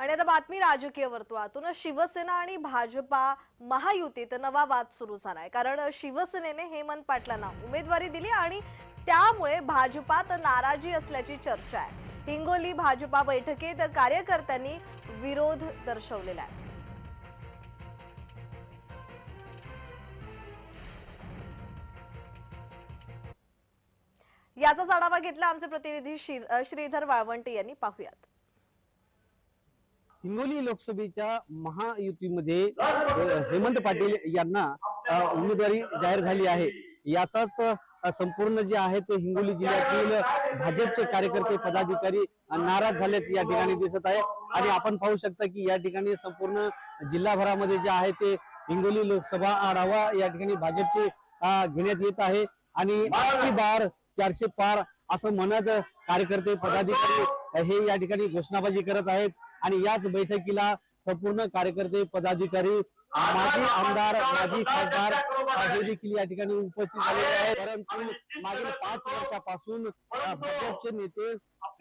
आणि आता बातमी राजकीय वर्तुळातून शिवसेना आणि भाजपा महायुतीत नवा वाद सुरू झालाय। कारण शिवसेनेने हेमंत पाटलांना उमेदवारी दिली आणि त्यामुळे भाजपात नाराजी असल्याची चर्चा आहे। हिंगोली भाजपा बैठकीत कार्यकर्त्यांनी विरोध दर्शवलेला आहे। याचाच आढावा घेतला आमचे प्रतिनिधी श्रीधर वाळवंटे यांनी। पाहूयात। हिंगोली लोकसभेच्या महायुतीमध्ये हेमंत पाटील यांना उमेदवारी जाहीर झाली आहे। याचाच संपूर्ण जे आहे ते हिंगोली जिल्ह्यातील भाजपचे कार्यकर्ते पदाधिकारी नाराज झाल्याचे या ठिकाणी दिसत आहे। आणि आपण पाहू शकता की या ठिकाणी संपूर्ण जिल्हाभरामध्ये जे आहे ते हिंगोली लोकसभा आढावा या ठिकाणी भाजपचे घेण्यात येत आहे। आणि अबकी बार 400 पार असं म्हणत कार्यकर्ते पदाधिकारी हे या ठिकाणी घोषणाबाजी करत आहेत। आणि याच बैठकीला संपूर्ण कार्यकर्ते पदाधिकारी माजी आमदार माजी खासदार हे देखील या ठिकाणी उपस्थित झालेले आहेत। परंतु मागील 5 वर्षापासून भाजपचे नेते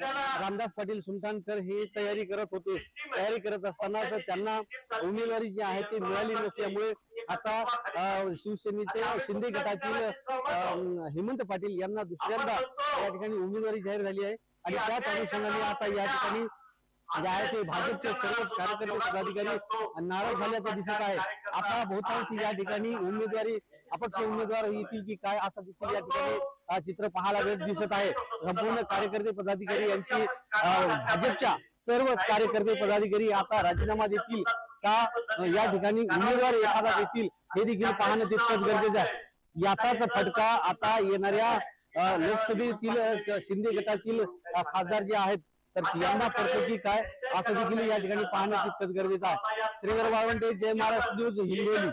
रामदास पाटील सुलतानकर हे तयारी करत होते। तयारी करत असताना त्यांना उमेदवारी जी आहे ती मिळाली नसल्यामुळे आता शिवसेनेचे शिंदे गटातील हेमंत पाटील यांना दुसऱ्यांदा या ठिकाणी उमेदवारी जाहीर झाली आहे। आणि त्याच अनुषंगाने आता या ठिकाणी जे आहे ते भाजपचे सर्वच कार्यकर्ते पदाधिकारी नाराज झाल्याचं दिसत आहे। आता बहुतांश या ठिकाणी उमेदवारी अपक्ष उमेदवार येतील की काय असं देखील या ठिकाणी चित्र पाहायला दिसत आहे। संपूर्ण कार्यकर्ते पदाधिकारी यांची भाजपच्या सर्व कार्यकर्ते पदाधिकारी आता राजीनामा देतील का या ठिकाणी उमेदवार एखादा देतील हे देखील पाहणं तितकंच गरजेचं आहे। याचाच फटका आता येणाऱ्या लोकसभेतील शिंदे गटातील खासदार जे आहेत तर यांना पडतो की काय असं देखील या ठिकाणी पाहणं तितकंच गरजेचं आहे। श्रीधर वाळवंटे, जय महाराष्ट्र न्यूज, हिंगोली।